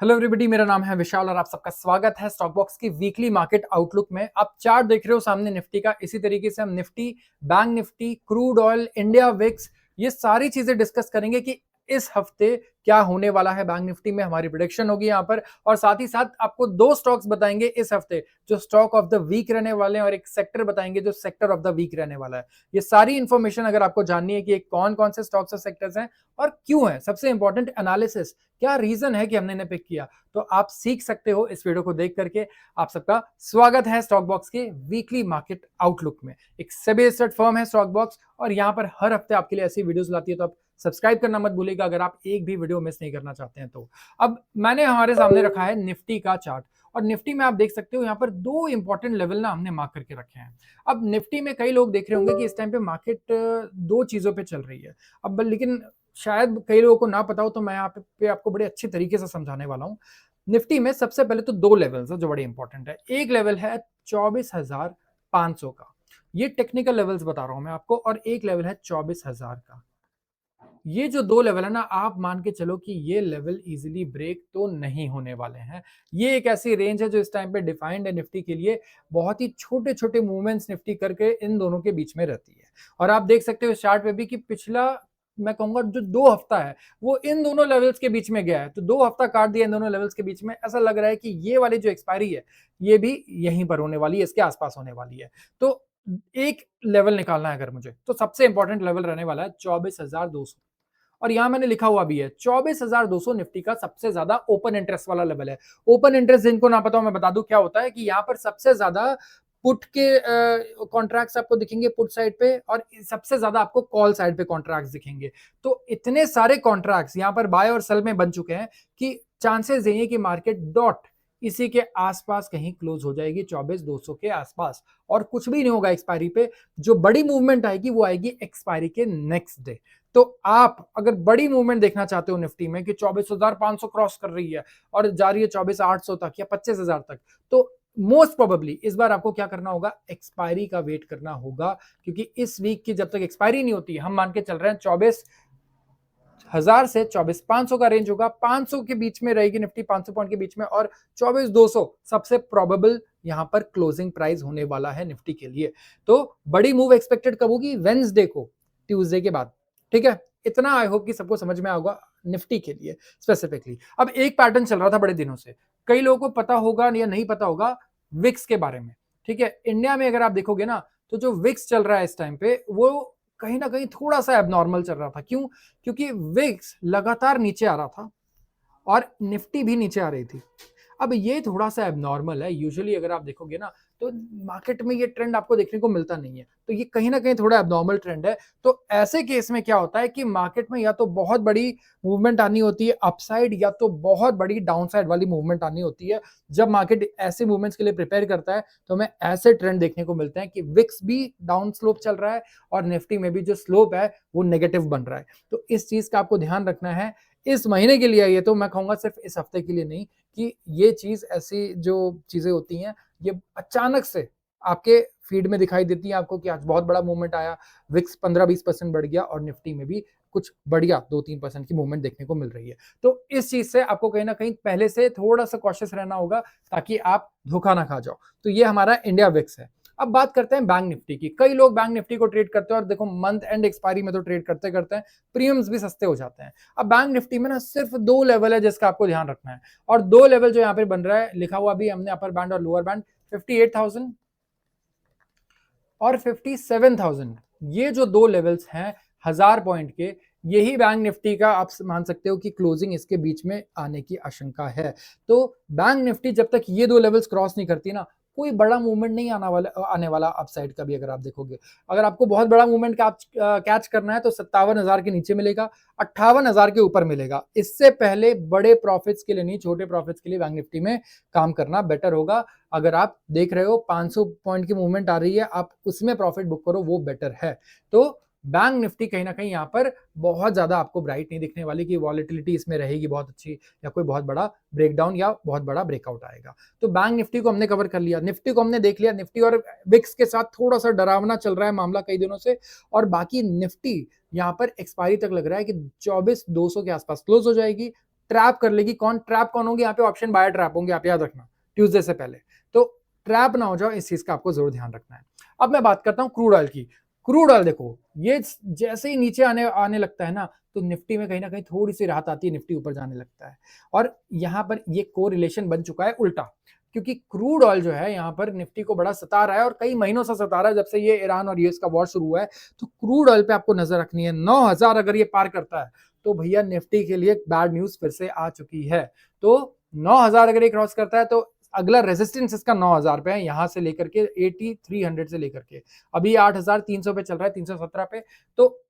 Hello everybody, मेरा नाम है विशाल और आप सबका स्वागत है स्टॉक बॉक्स की वीकली मार्केट आउटलुक में। आप चार्ट देख रहे हो सामने निफ्टी का। इसी तरीके से हम Nifty, bank Nifty, crude oil, India VIX, ये सारी चीजें डिस्कस करेंगे कि इस हफ्ते क्या होने वाला है। बैंक निफ्टी में हमारी प्रेडिक्शन होगी यहाँ पर, और साथ ही साथ आपको दो स्टॉक्स बताएंगे इस हफ्ते जो स्टॉक ऑफ द वीक रहने वाले हैं, और एक सेक्टर बताएंगे जो सेक्टर ऑफ द वीक रहने वाला है। ये सारी इंफॉर्मेशन अगर आपको जाननी है कि कौन कौन से स्टॉक्स और सेक्टर्स हैं और क्यों है, सबसे इंपॉर्टेंट एनालिसिस, क्या रीजन है कि हमने इन्हें पिक किया, तो आप सीख सकते हो इस वीडियो को देख करके। आप सबका स्वागत है स्टॉक बॉक्स के वीकली मार्केट आउटलुक में। एक सेबी रजिस्टर्ड फर्म है स्टॉक बॉक्स, और यहां पर हर हफ्ते आपके लिए ऐसी वीडियोस लाती है, तो आप सब्सक्राइब करना मत भूलिएगा अगर आप एक भी वीडियो मिस नहीं करना चाहते हैं तो। अब मैंने हमारे सामने रखा है निफ्टी का चार्ट, और निफ्टी में आप देख सकते हो यहाँ पर दो इंपॉर्टेंट लेवल ना हमने मार्क करके रखे हैं। अब निफ्टी में कई लोग देख रहे होंगे कि इस टाइम पे मार्केट दो चीजों पे चल रही है। अब लेकिन शायद कई लोगों को ना पता हो, तो मैं यहाँ पे आपको बड़े अच्छे तरीके से समझाने वाला हूँ। निफ्टी में सबसे पहले तो दो लेवल्स है जो बड़े इंपॉर्टेंट है। एक लेवल है 24,500 का, ये टेक्निकल लेवल्स बता रहा हूं मैं आपको, और एक लेवल है 24,000 का। ये जो दो लेवल है ना, आप मान के चलो कि ये लेवल इजीली ब्रेक तो नहीं होने वाले हैं। ये एक ऐसी रेंज है जो इस टाइम पे डिफाइंड है निफ्टी के लिए। बहुत ही छोटे छोटे मूवमेंट्स निफ्टी करके इन दोनों के बीच में रहती है। और आप देख सकते हो इस चार्ट पे भी कि पिछला, मैं कहूंगा जो 2 हफ्ता है वो इन दोनों लेवल्स के बीच में गया है। तो 2 हफ्ता काट दिया इन दोनों लेवल्स के बीच में। ऐसा लग रहा है कि ये वाली जो एक्सपायरी है ये भी यहीं पर होने वाली है, इसके आसपास होने वाली है। तो एक लेवल निकालना है अगर मुझे, तो सबसे इंपॉर्टेंट लेवल रहने वाला है 24,200। और यहां मैंने लिखा हुआ भी है 24,200 निफ्टी का सबसे ज्यादा ओपन इंटरेस्ट वाला लेवल है। ओपन इंटरेस्ट जिनको ना पता हो मैं बता दूं क्या होता है, कि यहां पर सबसे ज्यादा पुट के कॉन्ट्रैक्ट्स आपको दिखेंगे पुट साइड पे, और सबसे ज्यादा आपको कॉल साइड पे कॉन्ट्रैक्ट्स दिखेंगे। तो इतने सारे कॉन्ट्रैक्ट्स यहां पर बाय और सेल में बन चुके हैं कि चांसेस यही है कि मार्केट डॉट इसी के आसपास कहीं क्लोज हो जाएगी, 24,200 के आसपास, और कुछ भी नहीं होगा एक्सपायरी पे। जो बड़ी मूवमेंट आएगी वो आएगी एक्सपायरी के नेक्स्ट डे। तो आप अगर बड़ी मूवमेंट देखना चाहते हो निफ्टी में कि 24,500 क्रॉस कर रही है और जा रही है 24,800 तक या 25,000 तक, तो मोस्ट प्रोबेबली इस बार आपको क्या करना होगा, एक्सपायरी का वेट करना होगा। क्योंकि इस वीक की जब तक एक्सपायरी नहीं होती, हम मान के चल रहे हैं 24,000 से 24,500 का रेंज होगा। 500 के बीच में रहेगी निफ्टी, 500 पॉइंट के बीच में, और 24,200 सबसे प्रोबेबल यहां पर क्लोजिंग प्राइस होने वाला है निफ्टी के लिए। तो बड़ी मूव एक्सपेक्टेड कब होगी, वेंसडे को, ट्यूसडे के बाद। ठीक है, इतना आई होप कि सबको समझ में आएगा निफ्टी के लिए स्पेसिफिकली। अब एक पैटर्न चल रहा था बड़े दिनों से, कई लोगों को पता होगा या नहीं पता होगा विक्स के बारे में। ठीक है, इंडिया में अगर आप देखोगे ना, तो जो विक्स चल रहा है इस टाइम पे वो कहीं ना कहीं थोड़ा सा एबनॉर्मल चल रहा था। क्यों? क्योंकि विक्स लगातार नीचे आ रहा था और निफ्टी भी नीचे आ रही थी। अब ये थोड़ा सा एबनॉर्मल है। यूजुअली अगर आप देखोगे ना, तो मार्केट में ये ट्रेंड आपको देखने को मिलता नहीं है, तो ये कहीं ना कहीं थोड़ा एबनॉर्मल ट्रेंड है। तो ऐसे केस में क्या होता है कि मार्केट में या तो बहुत बड़ी मूवमेंट आनी होती है अपसाइड, या तो बहुत बड़ी डाउनसाइड वाली मूवमेंट आनी होती है। जब मार्केट ऐसे मूवमेंट्स के लिए प्रिपेयर करता है, तो हमें ऐसे ट्रेंड देखने को मिलते हैं कि विक्स भी डाउन स्लोप चल रहा है और निफ्टी में भी जो स्लोप है वो नेगेटिव बन रहा है। तो इस चीज का आपको ध्यान रखना है इस महीने के लिए। ये तो मैं कहूंगा सिर्फ इस हफ्ते के लिए नहीं, कि ये चीज, ऐसी जो चीजें होती हैं ये अचानक से आपके फीड में दिखाई देती है आपको कि आज बहुत बड़ा मूवमेंट आया, विक्स 15-20% बढ़ गया, और निफ्टी में भी कुछ बढ़िया 2-3% की मूवमेंट देखने को मिल रही है। तो इस चीज से आपको कहीं ना कहीं पहले से थोड़ा सा कॉशियस रहना होगा, ताकि आप धोखा ना खा जाओ। तो ये हमारा इंडिया विक्स है। अब बात करते हैं बैंक निफ्टी की। कई लोग बैंक निफ्टी को ट्रेड करते हैं, और देखो मंथ एंड एक्सपायरी में तो ट्रेड करते करते हैं प्रीमियम्स भी सस्ते हो जाते हैं। अब बैंक निफ्टी में ना सिर्फ दो लेवल है जिसका आपको ध्यान रखना है, और दो लेवल जो यहाँ पे बन रहा है, लिखा हुआ भी हमने अपर बैंड और लोअर बैंड, 58,000 और 57,000। ये जो दो लेवल्स हैं 1000 पॉइंट के, यही बैंक निफ्टी का आप मान सकते हो कि क्लोजिंग इसके बीच में आने की आशंका है। तो बैंक निफ्टी जब तक ये दो लेवल्स क्रॉस नहीं करती ना, कोई बड़ा मूवमेंट नहीं आने वाला अपसाइड का भी। अगर आप देखोगे, अगर आपको बहुत बड़ा मूवमेंट कैच करना है, तो 57,000 के नीचे मिलेगा, 58,000 के ऊपर मिलेगा। इससे पहले बड़े प्रॉफिट्स के लिए नहीं, छोटे प्रॉफिट्स के लिए बैंक निफ्टी में काम करना बेटर होगा। अगर आप देख रहे हो 500 पॉइंट की मूवमेंट आ रही है, आप उसमें प्रॉफिट बुक करो, वो बेटर है। तो बैंक निफ्टी कहीं ना कहीं यहाँ पर बहुत ज्यादा आपको ब्राइट नहीं दिखने वाली, कि वॉलेटिलिटी इसमें रहेगी बहुत अच्छी, या कोई बहुत बड़ा ब्रेकडाउन या बहुत बड़ा ब्रेकआउट आएगा। तो बैंक निफ्टी को हमने कवर कर लिया, निफ्टी को हमने देख लिया। निफ्टी और विक्स के साथ थोड़ा सा डरावना चल रहा है मामला कई दिनों से, और बाकी निफ्टी यहाँ पर एक्सपायरी तक लग रहा है कि 24,200 के आसपास क्लोज हो जाएगी। ट्रैप कर लेगी। ट्रैप कौन होंगे यहाँ पे? ऑप्शन बायर ट्रैप होंगे, आप याद रखना ट्यूसडे से पहले। तो ट्रैप ना हो जाओ, इस चीज का आपको जरूर ध्यान रखना है। अब मैं बात करता हूँ क्रूड ऑयल की। क्रूड ऑयल देखो, ये जैसे ही नीचे आने लगता है ना, तो निफ्टी में कहीं ना कहीं थोड़ी सी राहत आती है, निफ्टी ऊपर जाने लगता है। और यहाँ पर ये कोरिलेशन बन चुका है उल्टा, क्योंकि क्रूड ऑयल जो है यहाँ पर निफ्टी को बड़ा सता रहा है, और कई महीनों से सता रहा है, जब से ये ईरान और यूएस का वॉर शुरू हुआ है। तो क्रूड ऑयल पे आपको नजर रखनी है। 9,000 अगर ये पार करता है तो भैया निफ्टी के लिए बैड न्यूज फिर से आ चुकी है। तो 9,000 अगर ये क्रॉस करता है तो अगला रेजिस्टेंस इसका 9,000 पे है, यहां से लेकर के 8300 से लेकर के अभी 8,300 पे चल रहा है, 317 पे। तो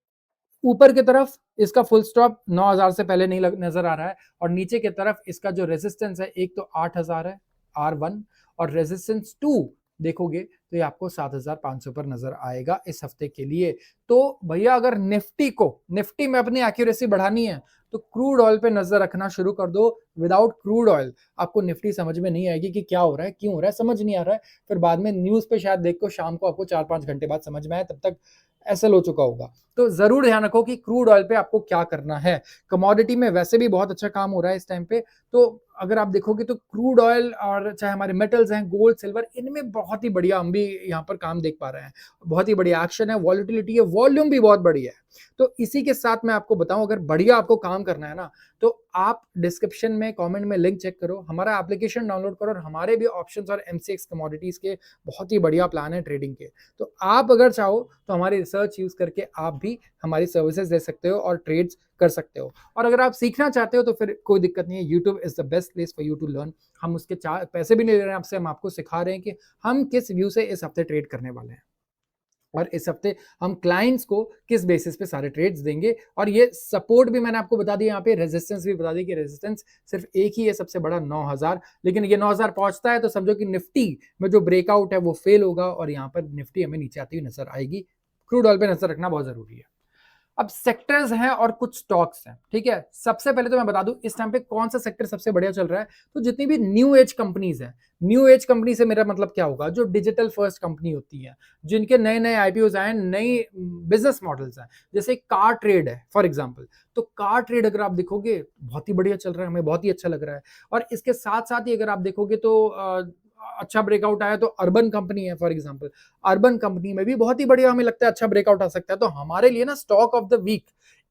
ऊपर की तरफ इसका फुल स्टॉप 9,000 से पहले नहीं नजर आ रहा है, और नीचे की तरफ इसका जो रेजिस्टेंस है, एक तो 8,000 है R1, और रेजिस्टेंस 2 देखोगे तो ये आपको 7,500 पर नजर आएगा इस हफ्ते के लिए। तो भैया अगर निफ्टी में अपनी एक्यूरेसी बढ़ानी है तो क्रूड ऑयल पे नजर रखना शुरू कर दो। विदाउट क्रूड ऑयल आपको निफ्टी समझ में नहीं आएगी कि क्या हो रहा है, क्यों हो रहा है, समझ नहीं आ रहा है। फिर बाद में न्यूज पे शायद देखो शाम को आपको 4-5 घंटे बाद समझ में आए, तब तक एसएल हो चुका होगा। तो जरूर ध्यान रखो कि क्रूड ऑयल पे आपको क्या करना है। कमोडिटी में वैसे भी बहुत अच्छा काम हो रहा है इस टाइम पे। तो अगर आप देखोगे तो क्रूड ऑयल और चाहे हमारे मेटल्स हैं, गोल्ड सिल्वर, इनमें बहुत ही बढ़िया हम भी यहाँ पर काम देख पा रहे हैं। बहुत ही बढ़िया एक्शन है, वॉलिटिलिटी है, वॉल्यूम भी बहुत बढ़िया है। तो इसी के साथ मैं आपको बताऊं, अगर बढ़िया आपको काम करना है ना, तो आप डिस्क्रिप्शन में कमेंट में लिंक चेक करो, हमारा एप्लीकेशन डाउनलोड करो, और हमारे भी ऑप्शंस और एमसीएक्स कमोडिटीज के बहुत ही बढ़िया प्लान है ट्रेडिंग के। तो आप अगर चाहो तो हमारी रिसर्च यूज करके आप भी हमारी सर्विसेज ले सकते हो और ट्रेड्स कर सकते हो। और अगर आप सीखना चाहते हो तो फिर कोई दिक्कत नहीं है, YouTube is the best place for you to learn. हम उसके पैसे भी नहीं ले रहे हैं आपसे, हम आपको सिखा रहे हैं कि हम किस व्यू से इस हफ्ते ट्रेड करने वाले हैं, और इस हफ्ते हम क्लाइंट्स को किस बेसिस पे सारे ट्रेड्स देंगे। और ये सपोर्ट भी मैंने आपको बता दिया, यहाँ पे रेजिस्टेंस भी बता दी कि रेजिस्टेंस सिर्फ एक ही है सबसे बड़ा, 9,000। लेकिन ये 9,000 पहुंचता है तो समझो कि निफ्टी में जो ब्रेकआउट है वो फेल होगा, और यहाँ पर निफ्टी हमें नीचे आती हुई नजर आएगी। क्रूड ऑयल पे नजर रखना बहुत जरूरी है। अब सेक्टर्स हैं और कुछ स्टॉक्स हैं, ठीक है। सबसे पहले तो मैं बता दूं इस टाइम पे कौन सा सेक्टर सबसे बढ़िया चल रहा है। तो जितनी भी न्यू एज कंपनीज हैं, न्यू एज कंपनी से मेरा मतलब क्या होगा, जो डिजिटल फर्स्ट कंपनी होती है, जिनके नए नए आईपीओज आए, नई बिजनेस मॉडल्स हैं, जैसे कार ट्रेड है फॉर एग्जांपल। तो कार ट्रेड अगर आप देखोगे बहुत ही बढ़िया चल रहा है, हमें बहुत ही अच्छा लग रहा है। और इसके साथ साथ ही अगर आप देखोगे तो अच्छा ब्रेकआउट आया तो अर्बन कंपनी है फॉर एग्जांपल, अर्बन कंपनी में भी बहुत ही बढ़िया हमें लगता है अच्छा ब्रेकआउट आ सकता है। तो हमारे लिए ना स्टॉक ऑफ द वीक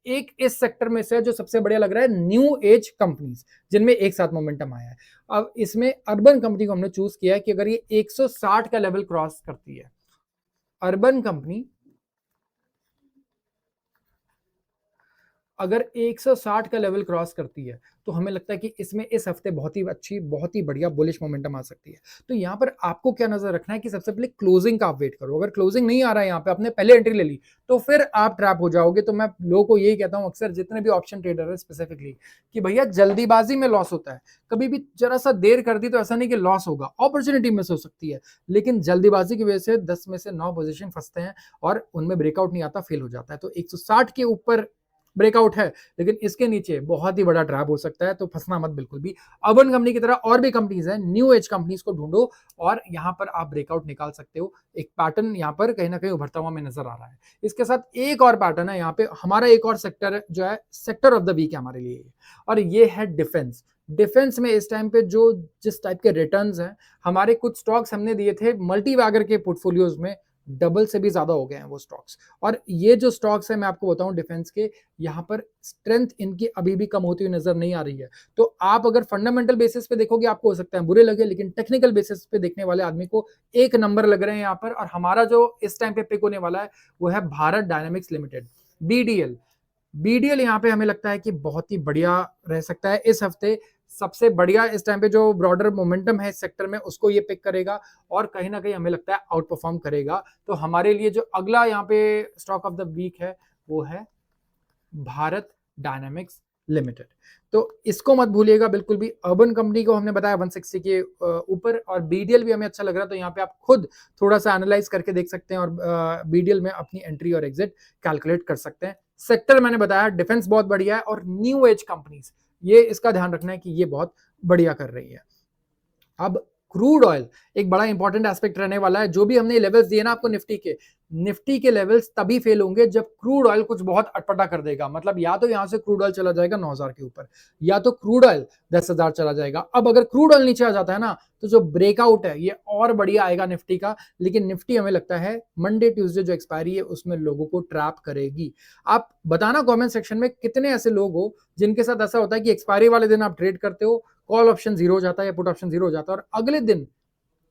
एक इस सेक्टर में से जो सबसे बढ़िया लग रहा है, न्यू एज कंपनीज, जिनमें एक साथ मोमेंटम आया है। अब इसमें अर्बन कंपनी को हमने चूज किया है कि अगर ये 160 का लेवल क्रॉस करती है, अर्बन कंपनी अगर 160 का लेवल क्रॉस करती है तो हमें लगता है कि इसमें इस हफ्ते बहुत ही अच्छी, बहुत ही बढ़िया बुलिश मोमेंटम आ सकती है। तो यहाँ पर आपको क्या नजर रखना है कि सबसे पहले क्लोजिंग का आप वेट करो। अगर क्लोजिंग नहीं आ रहा है यहाँ पे, आपने पहले एंट्री ले ली, तो फिर आप ट्रैप हो जाओगे। तो मैं लोगों को यही कहता हूँ अक्सर, जितने भी ऑप्शन ट्रेडर है स्पेसिफिकली, कि भैया जल्दीबाजी में लॉस होता है। कभी भी जरा सा देर कर दी तो ऐसा नहीं कि लॉस होगा, अपॉर्चुनिटी मिस हो सकती है, लेकिन जल्दीबाजी की वजह से 10 में से 9 पोजीशन फंसते हैं और उनमें ब्रेकआउट नहीं आता, फेल हो जाता है। तो 160 के ऊपर ब्रेकआउट है, लेकिन इसके नीचे बहुत ही बड़ा ट्रैप हो सकता है, तो फंसना मत बिल्कुल भी। अर्बन कंपनी की तरह और भी कंपनीज हैं, न्यू एज कंपनीज को ढूंढो और यहां पर आप ब्रेकआउट निकाल सकते हो। एक पैटर्न यहां पर कहीं ना कहीं उभरता हुआ हमें नजर आ रहा है। इसके साथ एक और पैटर्न है यहाँ पे, हमारा एक और सेक्टर जो है सेक्टर ऑफ द वीक है हमारे लिए, और ये है डिफेंस। डिफेंस में इस टाइम पे जो जिस टाइप के रिटर्न्स हैं, हमारे कुछ स्टॉक्स हमने दिए थे मल्टी बैगर के पोर्टफोलियोज में, डबल से भी ज्यादा हो गए हैं वो स्टॉक्स। और ये जो स्टॉक्स है मैं आपको बताऊं डिफेंस के, यहाँ पर स्ट्रेंथ इनकी अभी भी कम होती हुई नजर नहीं आ रही है। तो आप अगर फंडामेंटल बेसिस पे देखोगे आपको हो सकता है बुरे लगे, लेकिन टेक्निकल बेसिस पे देखने वाले आदमी को एक नंबर लग रहे हैं यहाँ पर। और हमारा जो इस टाइम पे पिक होने वाला है वो है Bharat dynamics limited, BDL. BDL यहाँ पे हमें लगता है कि बहुत ही बढ़िया रह सकता है इस हफ्ते। सबसे बढ़िया इस टाइम पे जो ब्रॉडर मोमेंटम है इस सेक्टर में, उसको ये पिक करेगा और कहीं ना कहीं हमें लगता है आउट परफॉर्म करेगा। तो हमारे लिए जो अगला यहाँ पे स्टॉक ऑफ द वीक है वो है भारत डायनेमिक्स लिमिटेड। तो इसको मत भूलिएगा बिल्कुल भी। अर्बन कंपनी को हमने बताया 160 के ऊपर, और बीडीएल भी हमें अच्छा लग रहा है। तो यहाँ पे आप खुद थोड़ा सा एनालाइज करके देख सकते हैं और बीडीएल में अपनी एंट्री और एग्जिट कैलकुलेट कर सकते हैं। सेक्टर मैंने बताया, डिफेंस बहुत बढ़िया है, और न्यू एज कंपनीज, ये इसका ध्यान रखना है कि ये बहुत बढ़िया कर रही है। अब क्रूड ऑयल एक बड़ा इंपॉर्टेंट एस्पेक्ट रहने वाला है। जो भी हमने लेवल्स दिए ना आपको निफ्टी के लेवल्स तभी फेल होंगे जब क्रूड ऑयल कुछ बहुत अटपटा कर देगा। मतलब या तो यहां से क्रूड ऑयल चला जाएगा 9,000 के ऊपर, या तो क्रूड ऑयल 10,000 चला जाएगा। अब अगर क्रूड ऑयल नीचे आ जाता है ना, तो जो ब्रेकआउट है ये और बढ़िया आएगा निफ्टी का। लेकिन निफ्टी हमें लगता है मंडे ट्यूसडे जो एक्सपायरी है उसमें लोगों को ट्रैप करेगी। आप बताना कमेंट सेक्शन में कितने ऐसे लोग हो जिनके साथ ऐसा होता है कि एक्सपायरी वाले दिन आप ट्रेड करते हो, कॉल ऑप्शन जीरो हो जाता है या पुट ऑप्शन जीरो हो जाता है, और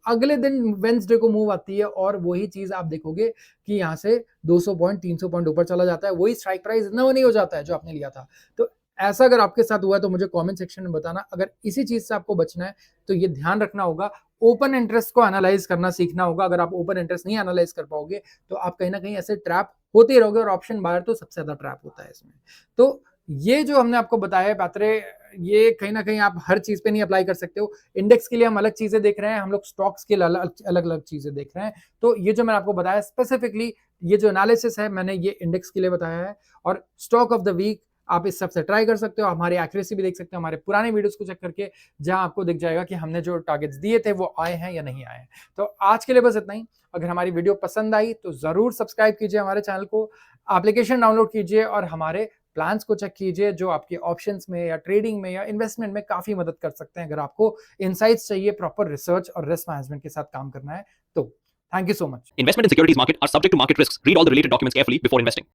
अगले दिन वेंसडे को मूव आती है और वही चीज आप देखोगे कि यहां से 200 पॉइंट 300 पॉइंट ऊपर चला जाता है, वही स्ट्राइक प्राइस नहीं हो जाता है जो आपने लिया था। तो ऐसा अगर आपके साथ हुआ है तो मुझे कमेंट सेक्शन में बताना। अगर इसी चीज से आपको बचना है तो ये ध्यान रखना होगा, ओपन इंटरेस्ट को एनालाइज करना सीखना होगा। अगर आप ओपन इंटरेस्ट नहीं एनालाइज कर पाओगे तो आप कहीं ना कहीं ऐसे ट्रैप होते रहोगे, और ऑप्शन बायर तो सबसे ज्यादा ट्रैप होता है इसमें। तो ये जो हमने आपको बताया है पैत्रे, ये कहीं ना कहीं आप हर चीज पे नहीं अप्लाई कर सकते हो। इंडेक्स के लिए हम अलग चीजें देख रहे हैं, हम लोग स्टॉक्स के लिए अलग अलग चीजें देख रहे हैं। तो ये जो मैंने आपको बताया स्पेसिफिकली, ये जो एनालिसिस है मैंने ये इंडेक्स के लिए बताया है, और स्टॉक ऑफ द वीक आप इस सबसे ट्राई कर सकते हो। हमारी एक्यूरेसी भी देख सकते हो हमारे पुराने वीडियोस को चेक करके, जहां आपको दिख जाएगा कि हमने जो टारगेट्स दिए थे वो आए हैं या नहीं आए हैं। तो आज के लिए बस इतना ही। अगर हमारी वीडियो पसंद आई तो जरूर सब्सक्राइब कीजिए हमारे चैनल को, एप्लीकेशन डाउनलोड कीजिए और हमारे प्लान्स को चेक कीजिए जो आपके ऑप्शंस में या ट्रेडिंग में या इन्वेस्टमेंट में काफी मदद कर सकते हैं। अगर आपको इनसाइट्स चाहिए, प्रॉपर रिसर्च और रिस्क मैनेजमेंट के साथ काम करना है तो thank you so much. Investment in securities market are subject to market risks. Read all the related documents carefully before investing.